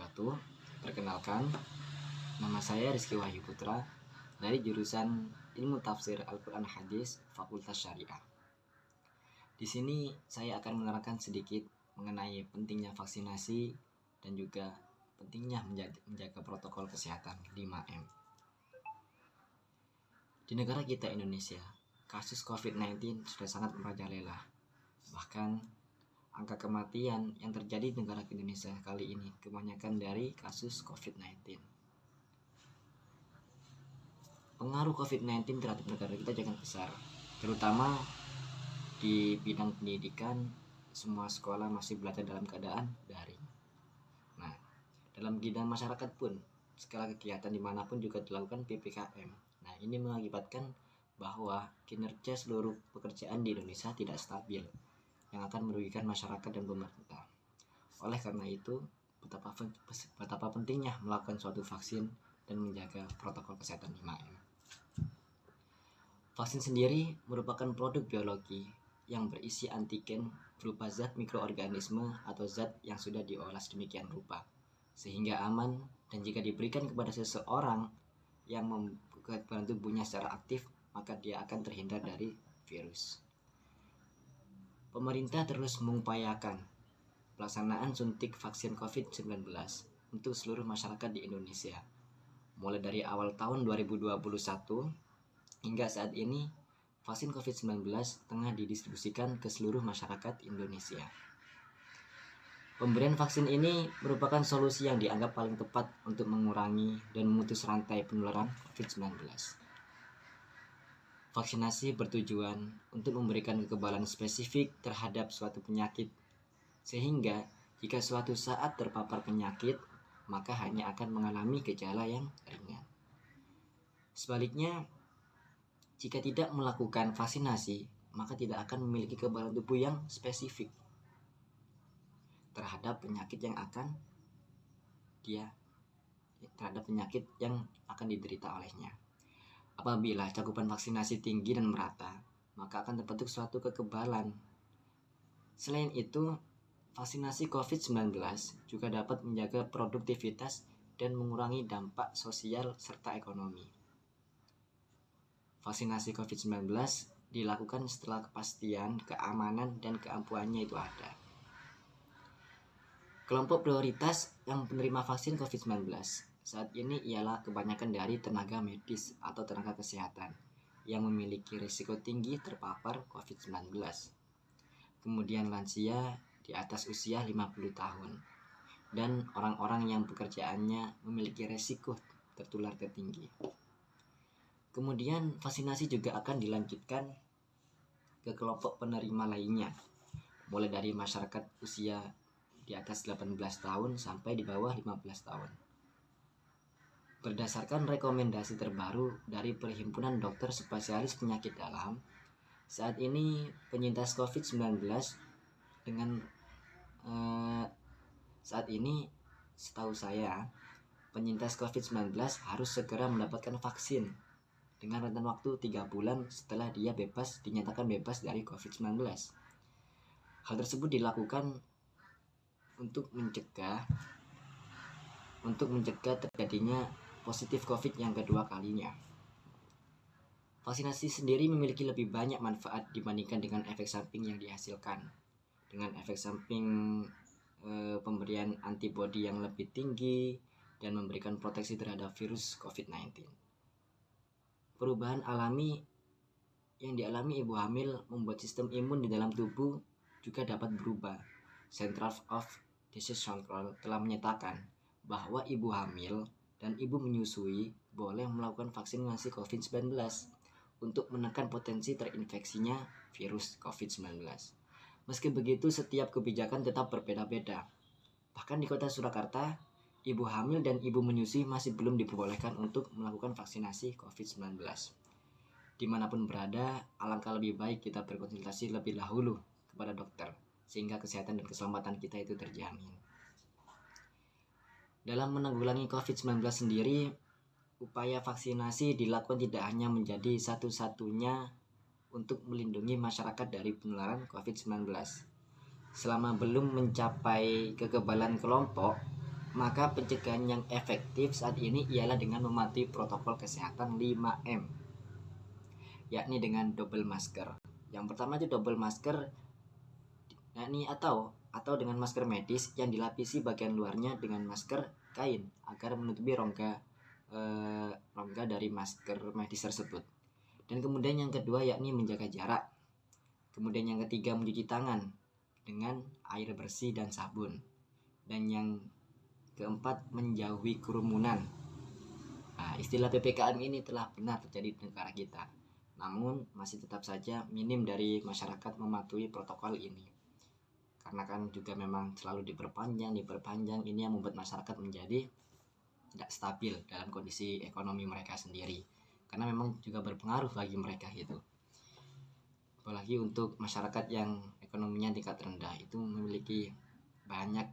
wabarakatuh. Perkenalkan, nama saya Rizky Wahyu Putra dari jurusan Ilmu Tafsir Al-Quran Hadis Fakultas Syariah. Di sini saya akan menerangkan sedikit mengenai pentingnya vaksinasi dan juga pentingnya menjaga protokol kesehatan 5M. Di negara kita Indonesia, kasus COVID-19 sudah sangat merajalela. Bahkan angka kematian yang terjadi di negara Indonesia kali ini kebanyakan dari kasus COVID-19. Pengaruh COVID-19 terhadap negara kita sangat besar, terutama di bidang pendidikan. Semua sekolah masih belajar dalam keadaan daring. Nah, dalam bidang masyarakat pun segala kegiatan dimanapun juga dilakukan PPKM. Nah, ini mengakibatkan bahwa kinerja seluruh pekerjaan di Indonesia tidak stabil, yang akan merugikan masyarakat dan pemerintah. Oleh karena itu, betapa pentingnya melakukan suatu vaksin dan menjaga protokol kesehatan 5M. Vaksin sendiri merupakan produk biologi yang berisi antigen berupa zat mikroorganisme atau zat yang sudah diolah sedemikian rupa sehingga aman, dan jika diberikan kepada seseorang yang kekebalan tubuhnya secara aktif, maka dia akan terhindar dari virus. Pemerintah terus mengupayakan pelaksanaan suntik vaksin COVID-19 untuk seluruh masyarakat di Indonesia. Mulai dari awal tahun 2021 hingga saat ini, vaksin COVID-19 tengah didistribusikan ke seluruh masyarakat Indonesia. Pemberian vaksin ini merupakan solusi yang dianggap paling tepat untuk mengurangi dan memutus rantai penularan COVID-19. Vaksinasi bertujuan untuk memberikan kekebalan spesifik terhadap suatu penyakit, sehingga jika suatu saat terpapar penyakit, maka hanya akan mengalami gejala yang ringan. Sebaliknya, jika tidak melakukan vaksinasi, maka tidak akan memiliki kekebalan tubuh yang spesifik terhadap penyakit yang akan diderita olehnya. Apabila cakupan vaksinasi tinggi dan merata, maka akan terbentuk suatu kekebalan. Selain itu, vaksinasi COVID-19 juga dapat menjaga produktivitas dan mengurangi dampak sosial serta ekonomi. Vaksinasi COVID-19 dilakukan setelah kepastian, keamanan, dan keampuhannya itu ada. Kelompok prioritas yang penerima vaksin COVID-19 saat ini ialah kebanyakan dari tenaga medis atau tenaga kesehatan yang memiliki risiko tinggi terpapar COVID-19. Kemudian lansia di atas usia 50 tahun dan orang-orang yang pekerjaannya memiliki risiko tertular tertinggi. Kemudian vaksinasi juga akan dilanjutkan ke kelompok penerima lainnya, mulai dari masyarakat usia di atas 18 tahun sampai di bawah 15 tahun. Berdasarkan rekomendasi terbaru dari Perhimpunan Dokter Spesialis Penyakit Dalam, saat ini penyintas COVID-19 saat ini setahu saya penyintas COVID-19 harus segera mendapatkan vaksin dengan rentan waktu 3 bulan setelah dia dinyatakan bebas dari COVID-19. Hal tersebut dilakukan untuk mencegah terjadinya positif COVID yang kedua kalinya. Vaksinasi sendiri memiliki lebih banyak manfaat dibandingkan dengan efek samping yang dihasilkan. Dengan efek samping pemberian antibodi yang lebih tinggi dan memberikan proteksi terhadap virus COVID-19. Perubahan alami yang dialami ibu hamil membuat sistem imun di dalam tubuh juga dapat berubah. Central of Disease Control telah menyatakan bahwa ibu hamil dan ibu menyusui boleh melakukan vaksinasi COVID-19 untuk menekan potensi terinfeksinya virus COVID-19. Meski begitu, setiap kebijakan tetap berbeda-beda. Bahkan di kota Surakarta, ibu hamil dan ibu menyusui masih belum diperbolehkan untuk melakukan vaksinasi COVID-19. Dimanapun berada, alangkah lebih baik kita berkonsultasi lebih dahulu kepada dokter, sehingga kesehatan dan keselamatan kita itu terjamin. Dalam menanggulangi COVID-19 sendiri, upaya vaksinasi dilakukan tidak hanya menjadi satu-satunya untuk melindungi masyarakat dari penularan COVID-19. Selama belum mencapai kekebalan kelompok, Maka pencegahan yang efektif saat ini ialah dengan mematuhi protokol kesehatan 5M, yakni dengan double masker. Yang pertama itu double masker, yakni atau dengan masker medis yang dilapisi bagian luarnya dengan masker kain agar menutupi rongga dari masker medis tersebut. Dan kemudian yang kedua yakni menjaga jarak. Kemudian yang ketiga mencuci tangan dengan air bersih dan sabun. Dan yang keempat menjauhi kerumunan. Nah, istilah PPKM ini telah benar terjadi di negara kita. Namun masih tetap saja minim dari masyarakat mematuhi protokol ini. Karena kan juga memang selalu diperpanjang, ini yang membuat masyarakat menjadi tidak stabil dalam kondisi ekonomi mereka sendiri. Karena memang juga berpengaruh bagi mereka gitu. Apalagi untuk masyarakat yang ekonominya tingkat rendah itu memiliki banyak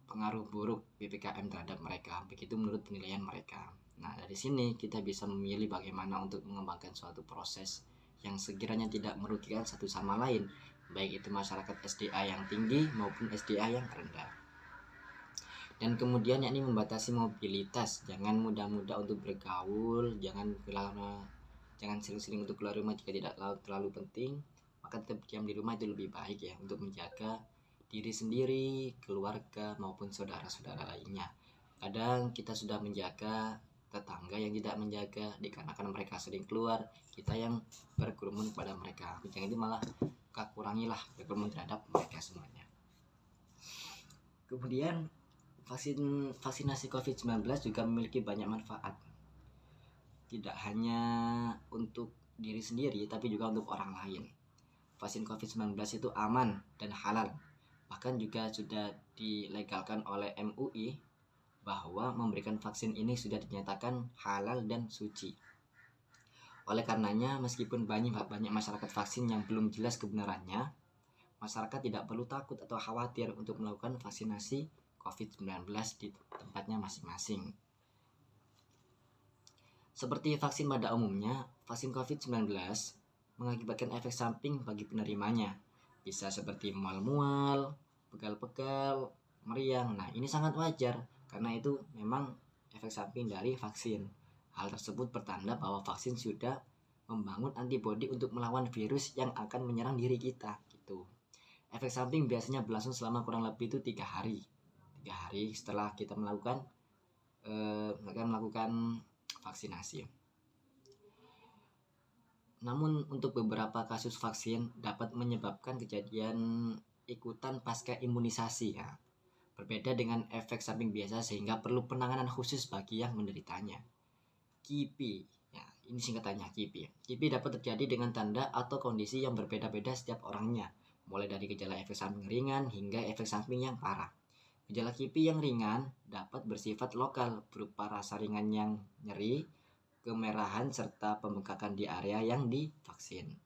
pengaruh buruk PPKM terhadap mereka. Begitu menurut penilaian mereka. Nah, dari sini kita bisa memilih bagaimana untuk mengembangkan suatu proses yang sekiranya tidak merugikan satu sama lain, baik itu masyarakat SDA yang tinggi maupun SDA yang rendah. Dan kemudian yakni membatasi mobilitas, jangan mudah-mudah untuk bergaul, jangan sering-sering untuk keluar rumah jika tidak terlalu penting, maka tetap diam di rumah itu lebih baik ya, untuk menjaga diri sendiri, keluarga maupun saudara-saudara lainnya. Kadang kita sudah menjaga tetangga yang tidak menjaga, dikarenakan mereka sering keluar, kita yang berkerumun pada mereka. Jangan itu malah kurangilah berkerumun terhadap mereka semuanya. Kemudian vaksinasi COVID-19 juga memiliki banyak manfaat. Tidak hanya untuk diri sendiri, tapi juga untuk orang lain. Vaksin COVID-19 itu aman dan halal. Bahkan juga sudah dilegalkan oleh MUI bahwa memberikan vaksin ini sudah dinyatakan halal dan suci. Oleh karenanya, meskipun banyak masyarakat vaksin yang belum jelas kebenarannya, masyarakat tidak perlu takut atau khawatir untuk melakukan vaksinasi COVID-19 di tempatnya masing-masing. Seperti vaksin pada umumnya, vaksin COVID-19 mengakibatkan efek samping bagi penerimanya. Bisa seperti mual-mual, pegal-pegal, meriang. Nah, ini sangat wajar karena itu memang efek samping dari vaksin. Hal tersebut pertanda bahwa vaksin sudah membangun antibodi untuk melawan virus yang akan menyerang diri kita gitu. Efek samping biasanya berlangsung selama kurang lebih itu 3 hari. 3 hari setelah kita melakukan vaksinasi. Namun untuk beberapa kasus vaksin dapat menyebabkan kejadian ikutan pasca imunisasi ya. Berbeda dengan efek samping biasa sehingga perlu penanganan khusus bagi yang menderitanya. KIPI, ya, ini singkatannya KIPI. KIPI dapat terjadi dengan tanda atau kondisi yang berbeda-beda setiap orangnya, mulai dari gejala efek samping ringan hingga efek samping yang parah. Gejala KIPI yang ringan dapat bersifat lokal berupa rasa ringan yang nyeri, kemerahan, serta pembengkakan di area yang divaksin.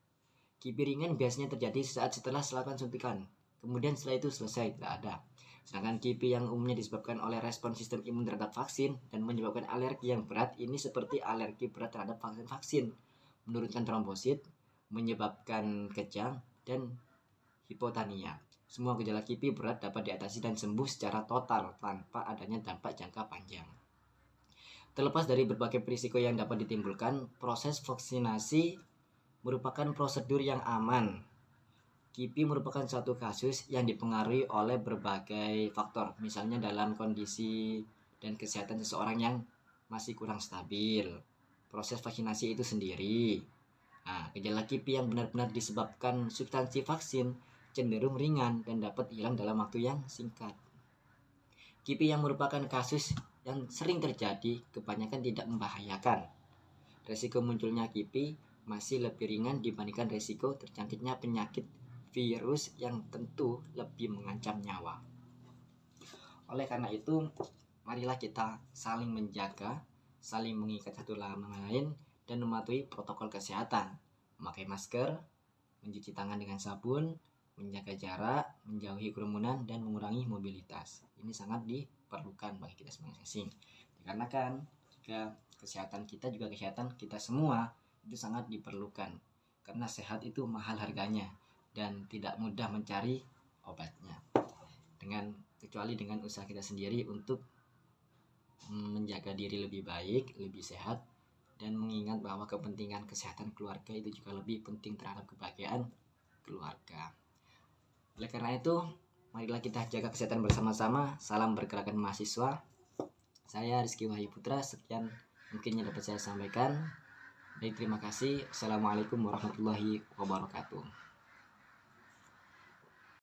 KIPI ringan biasanya terjadi saat setelah melakukan suntikan, kemudian setelah itu selesai, tidak ada. Sedangkan KIPI yang umumnya disebabkan oleh respon sistem imun terhadap vaksin dan menyebabkan alergi yang berat, ini seperti alergi berat terhadap vaksin, menurunkan trombosit, menyebabkan kejang, dan hipotania. Semua gejala KIPI berat dapat diatasi dan sembuh secara total tanpa adanya dampak jangka panjang. Terlepas dari berbagai risiko yang dapat ditimbulkan, proses vaksinasi merupakan prosedur yang aman. KIPI merupakan suatu kasus yang dipengaruhi oleh berbagai faktor, misalnya dalam kondisi dan kesehatan seseorang yang masih kurang stabil, proses vaksinasi itu sendiri. Nah, gejala KIPI yang benar-benar disebabkan substansi vaksin cenderung ringan dan dapat hilang dalam waktu yang singkat. KIPI yang merupakan kasus yang sering terjadi kebanyakan tidak membahayakan. Resiko munculnya KIPI masih lebih ringan dibandingkan resiko terjangkitnya penyakit virus yang tentu lebih mengancam nyawa. Oleh karena itu, marilah kita saling menjaga, saling mengikat satu sama lain, dan mematuhi protokol kesehatan. Memakai masker, mencuci tangan dengan sabun, menjaga jarak, menjauhi kerumunan, dan mengurangi mobilitas. Ini sangat diperlukan bagi kita masing-masing. Dikarenakan jika kesehatan kita juga kesehatan kita semua itu sangat diperlukan. Karena sehat itu mahal harganya dan tidak mudah mencari obatnya. Dengan kecuali dengan usaha kita sendiri untuk menjaga diri lebih baik, lebih sehat, dan mengingat bahwa kepentingan kesehatan keluarga itu juga lebih penting terhadap kebahagiaan keluarga. Oleh karena itu, marilah kita jaga kesehatan bersama-sama. Salam pergerakan mahasiswa. Saya Rizky Wahyu Putra, sekian mungkin yang dapat saya sampaikan. Baik, terima kasih. Assalamualaikum warahmatullahi wabarakatuh.